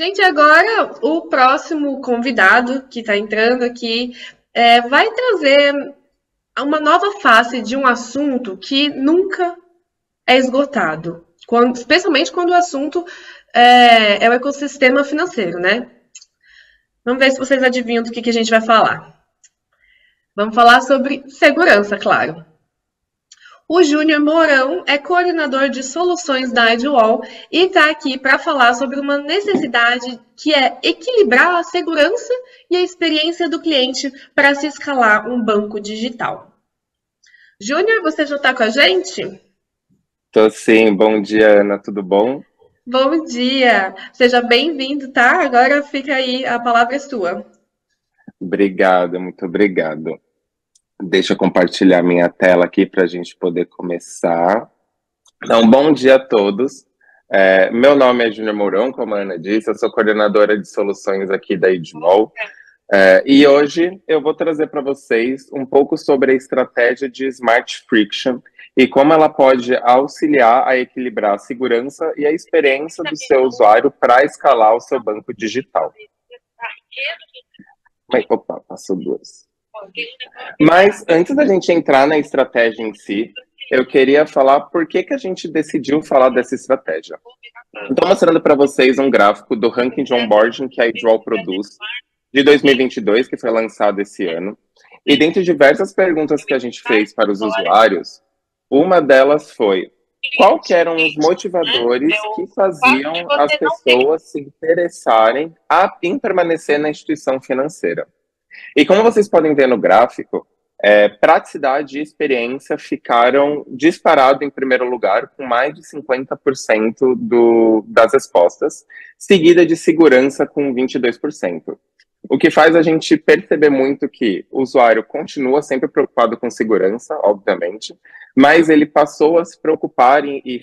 Gente, agora o próximo convidado que está entrando aqui vai trazer uma nova face de um assunto que nunca é esgotado, especialmente quando o assunto é o ecossistema financeiro, né? Vamos ver se vocês adivinham do que a gente vai falar. Vamos falar sobre segurança, claro. O Júnior Mourão é coordenador de soluções da Edgewall e está aqui para falar sobre uma necessidade que é equilibrar a segurança e a experiência do cliente para se escalar um banco digital. Júnior, você já está com a gente? Tô sim, bom dia, Ana, tudo bom? Bom dia, seja bem-vindo, tá? Agora fica aí, a palavra é sua. Obrigado, muito obrigado. Deixa eu compartilhar minha tela aqui para a gente poder começar. Então, bom dia a todos. Meu nome é Júnior Mourão, como a Ana disse, eu sou coordenadora de soluções aqui da Edgewall. E hoje eu vou trazer para vocês um pouco sobre a estratégia de Smart Friction e como ela pode auxiliar a equilibrar a segurança e a experiência do seu usuário para escalar o seu banco digital. Opa, passou duas. Mas antes da gente entrar na estratégia em si, eu queria falar por que a gente decidiu falar dessa estratégia. Estou mostrando para vocês um gráfico do ranking de onboarding que a Edgewall produz de 2022, que foi lançado esse ano. E dentre diversas perguntas que a gente fez para os usuários, uma delas foi: qual que eram os motivadores que faziam as pessoas se interessarem em permanecer na instituição financeira? E como vocês podem ver no gráfico, praticidade e experiência ficaram disparados em primeiro lugar, com mais de 50% das respostas, seguida de segurança com 22%. O que faz a gente perceber muito que o usuário continua sempre preocupado com segurança, obviamente, mas ele passou a se preocupar e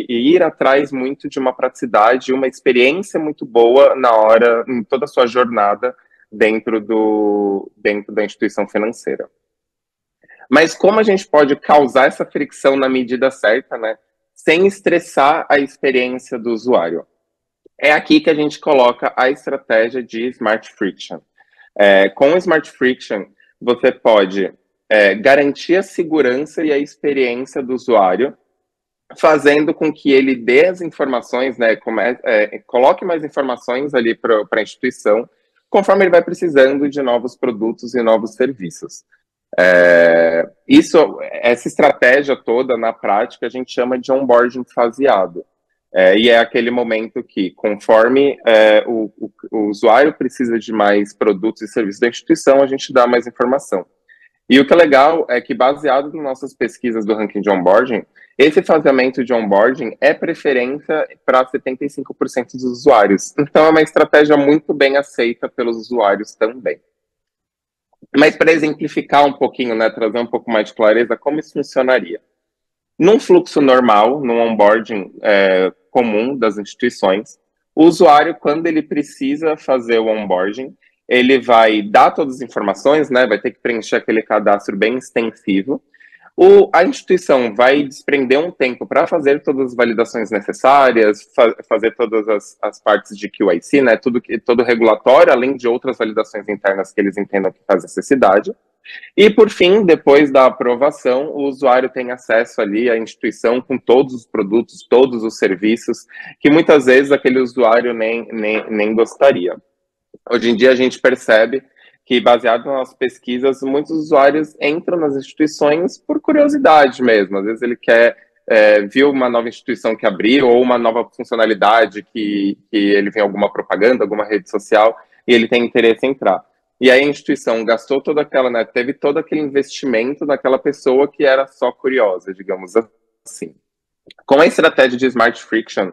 ir atrás muito de uma praticidade, uma experiência muito boa em toda a sua jornada dentro da instituição financeira. Mas como a gente pode causar essa fricção na medida certa, né, sem estressar a experiência do usuário? É aqui que a gente coloca a estratégia de Smart Friction. Com o Smart Friction, você pode garantir a segurança e a experiência do usuário, fazendo com que ele dê as informações, né, coloque mais informações ali para a instituição, conforme ele vai precisando de novos produtos e novos serviços. Essa estratégia toda, na prática, a gente chama de onboarding faseado. E é aquele momento que, conforme o usuário precisa de mais produtos e serviços da instituição, a gente dá mais informação. E o que é legal é que, baseado nas nossas pesquisas do ranking de onboarding, esse faseamento de onboarding é preferência para 75% dos usuários. Então, é uma estratégia muito bem aceita pelos usuários também. Mas, para exemplificar um pouquinho, né, trazer um pouco mais de clareza, como isso funcionaria? Num fluxo normal, num onboarding comum das instituições, o usuário, quando ele precisa fazer o onboarding, ele vai dar todas as informações, né, vai ter que preencher aquele cadastro bem extensivo. A instituição vai desprender um tempo para fazer todas as validações necessárias, fazer todas as partes de QIC, né, todo regulatório, além de outras validações internas que eles entendam que faz necessidade. E, por fim, depois da aprovação, o usuário tem acesso ali à instituição com todos os produtos, todos os serviços, que muitas vezes aquele usuário nem gostaria. Hoje em dia a gente percebe que, baseado nas pesquisas, muitos usuários entram nas instituições por curiosidade mesmo. Às vezes ele viu uma nova instituição que abriu, ou uma nova funcionalidade que ele vê em alguma propaganda, alguma rede social, e ele tem interesse em entrar. E aí a instituição gastou toda aquela, né, teve todo aquele investimento naquela pessoa que era só curiosa, digamos assim. Com a estratégia de Smart Friction,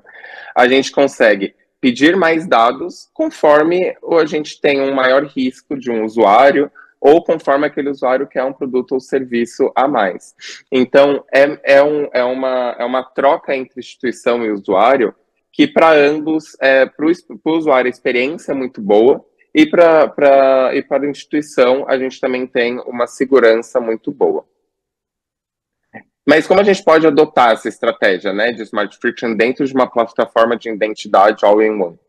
a gente consegue pedir mais dados conforme a gente tem um maior risco de um usuário ou conforme aquele usuário quer um produto ou serviço a mais. Então, é uma troca entre instituição e usuário que, para ambos, para o usuário, a experiência é muito boa, e para a instituição, a gente também tem uma segurança muito boa. Mas como a gente pode adotar essa estratégia, né, de Smart Friction dentro de uma plataforma de identidade all-in-one?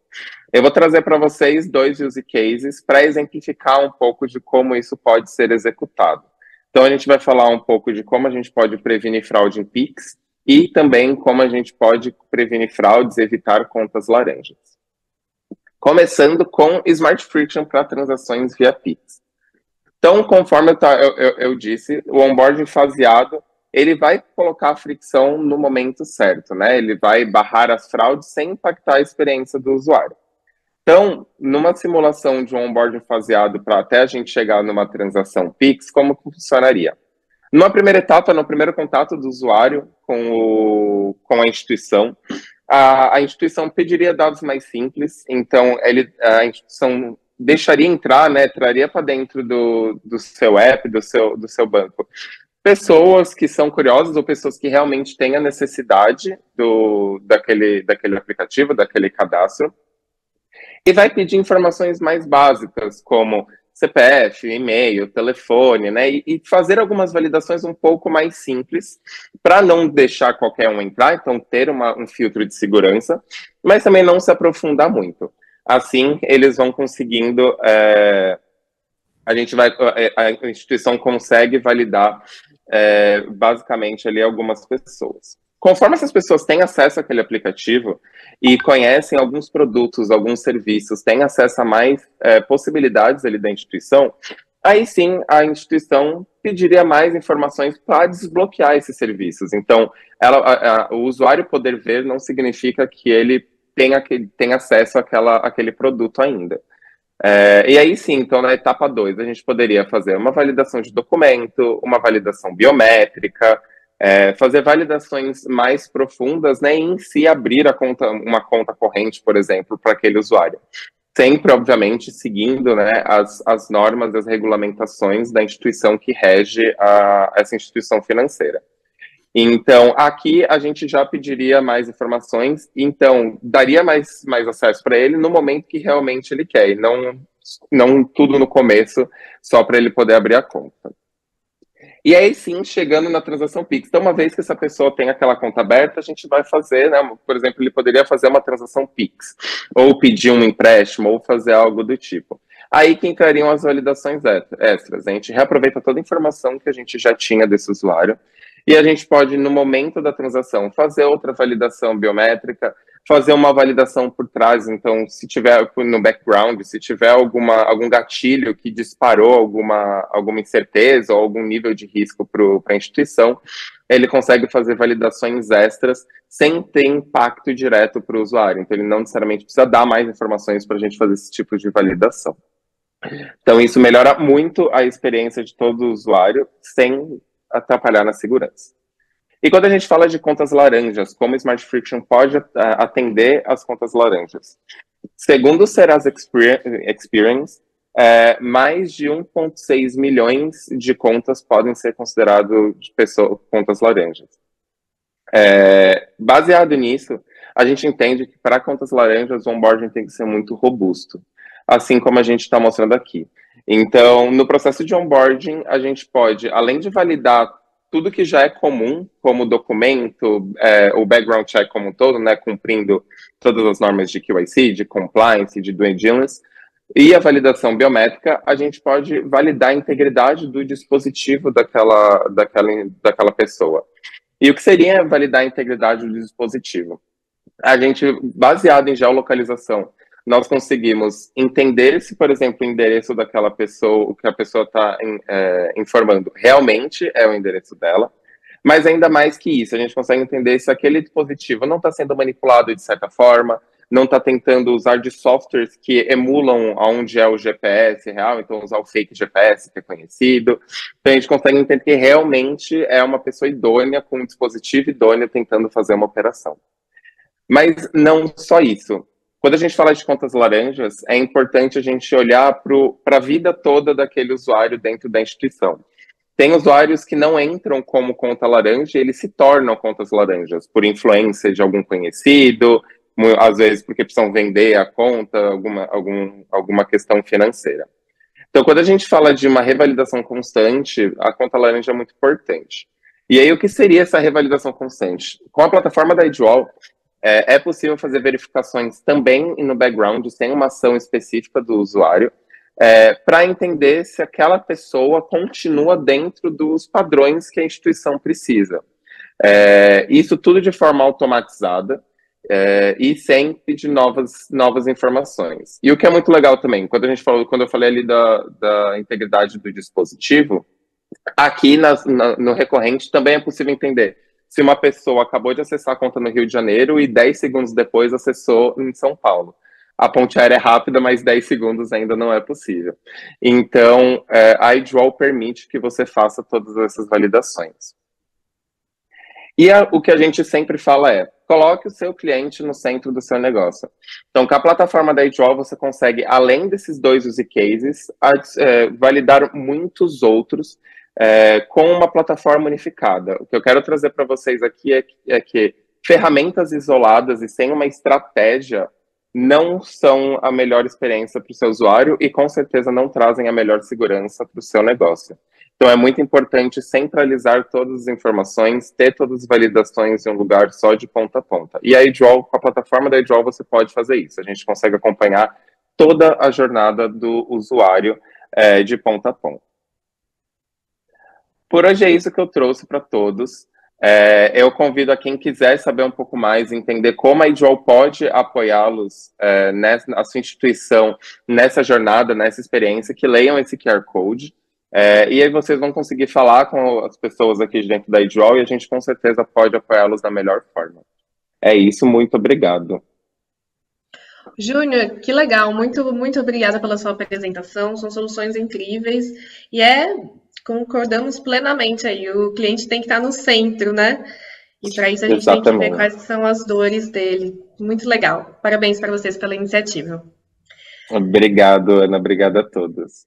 Eu vou trazer para vocês 2 use cases para exemplificar um pouco de como isso pode ser executado. Então, a gente vai falar um pouco de como a gente pode prevenir fraude em Pix e também como a gente pode prevenir fraudes e evitar contas laranjas. Começando com Smart Friction para transações via Pix. Então, conforme eu disse, o onboarding faseado, ele vai colocar a fricção no momento certo, né? Ele vai barrar as fraudes sem impactar a experiência do usuário. Então, numa simulação de um onboarding faseado para até a gente chegar numa transação Pix, como funcionaria? Numa primeira etapa, no primeiro contato do usuário com a instituição, a instituição pediria dados mais simples, então a instituição deixaria entrar, né, traria para dentro do seu app, do seu banco, pessoas que são curiosas ou pessoas que realmente têm a necessidade daquele aplicativo, daquele cadastro, e vai pedir informações mais básicas, como CPF, e-mail, telefone, né? E fazer algumas validações um pouco mais simples, para não deixar qualquer um entrar, então ter um filtro de segurança, mas também não se aprofundar muito. Assim, eles vão conseguindo, a instituição consegue validar basicamente ali algumas pessoas. Conforme essas pessoas têm acesso àquele aplicativo e conhecem alguns produtos, alguns serviços, têm acesso a mais possibilidades ali da instituição, aí sim a instituição pediria mais informações para desbloquear esses serviços. Então, o usuário poder ver não significa que ele tem acesso àquele produto ainda. E aí sim, então na etapa 2, a gente poderia fazer uma validação de documento, uma validação biométrica, fazer validações mais profundas, né, e em si abrir uma conta corrente, por exemplo, para aquele usuário. Sempre, obviamente, seguindo, né, as normas, as regulamentações da instituição que rege essa instituição financeira. Então, aqui a gente já pediria mais informações, então daria mais acesso para ele no momento que realmente ele quer, e não tudo no começo, só para ele poder abrir a conta. E aí sim, chegando na transação Pix. Então, uma vez que essa pessoa tem aquela conta aberta, a gente vai fazer, né, por exemplo, ele poderia fazer uma transação Pix, ou pedir um empréstimo, ou fazer algo do tipo. Aí que entrariam as validações extras. A gente reaproveita toda a informação que a gente já tinha desse usuário, e a gente pode, no momento da transação, fazer outra validação biométrica, fazer uma validação por trás. Então, se tiver no background, se tiver algum gatilho que disparou alguma incerteza ou algum nível de risco para a instituição, ele consegue fazer validações extras sem ter impacto direto para o usuário. Então, ele não necessariamente precisa dar mais informações para a gente fazer esse tipo de validação. Então, isso melhora muito a experiência de todo usuário, sem atrapalhar na segurança. E quando a gente fala de contas laranjas, como o Smart Friction pode atender as contas laranjas? Segundo o Serasa Experience, mais de 1,6 milhões de contas podem ser consideradas contas laranjas. Baseado nisso, a gente entende que para contas laranjas o onboarding tem que ser muito robusto, assim como a gente está mostrando aqui. Então, no processo de onboarding, a gente pode, além de validar tudo que já é comum, como documento, o background check como um todo, né, cumprindo todas as normas de QIC, de compliance, de due diligence, e a validação biométrica, a gente pode validar a integridade do dispositivo daquela pessoa. E o que seria validar a integridade do dispositivo? A gente, baseado em geolocalização, nós conseguimos entender se, por exemplo, o endereço daquela pessoa, o que a pessoa está informando, realmente é o endereço dela. Mas ainda mais que isso, a gente consegue entender se aquele dispositivo não está sendo manipulado de certa forma, não está tentando usar de softwares que emulam aonde é o GPS real, então usar o fake GPS que é conhecido. Então a gente consegue entender que realmente é uma pessoa idônea, com um dispositivo idôneo tentando fazer uma operação. Mas não só isso. Quando a gente fala de contas laranjas, é importante a gente olhar para a vida toda daquele usuário dentro da instituição. Tem usuários que não entram como conta laranja e eles se tornam contas laranjas por influência de algum conhecido, às vezes porque precisam vender a conta, alguma questão financeira. Então, quando a gente fala de uma revalidação constante, a conta laranja é muito importante. E aí, o que seria essa revalidação constante? Com a plataforma da Edgewall, É possível fazer verificações também no background, sem uma ação específica do usuário, para entender se aquela pessoa continua dentro dos padrões que a instituição precisa. Isso tudo de forma automatizada, e sem pedir novas informações. E o que é muito legal também, quando eu falei ali da integridade do dispositivo, aqui no recorrente também é possível entender se uma pessoa acabou de acessar a conta no Rio de Janeiro e 10 segundos depois acessou em São Paulo. A ponte aérea é rápida, mas 10 segundos ainda não é possível. Então, a iDraw permite que você faça todas essas validações. E o que a gente sempre fala coloque o seu cliente no centro do seu negócio. Então, com a plataforma da iDraw, você consegue, além desses 2 use cases, validar muitos outros com uma plataforma unificada. O que eu quero trazer para vocês aqui é que ferramentas isoladas e sem uma estratégia não são a melhor experiência para o seu usuário e, com certeza, não trazem a melhor segurança para o seu negócio. Então, é muito importante centralizar todas as informações, ter todas as validações em um lugar só de ponta a ponta. E a iDraw, com a plataforma da iDraw, você pode fazer isso. A gente consegue acompanhar toda a jornada do usuário de ponta a ponta. Por hoje é isso que eu trouxe para todos. Eu convido a quem quiser saber um pouco mais, entender como a iDraw pode apoiá-los a sua instituição nessa jornada, nessa experiência, que leiam esse QR Code. E aí vocês vão conseguir falar com as pessoas aqui dentro da iDraw e a gente com certeza pode apoiá-los da melhor forma. É isso, muito obrigado. Júnior, que legal, muito, muito obrigada pela sua apresentação, são soluções incríveis e concordamos plenamente aí, o cliente tem que estar no centro, né? E para isso a gente tem que ver quais são as dores dele. Muito legal. Parabéns para vocês pela iniciativa. Obrigado, Ana. Obrigado a todos.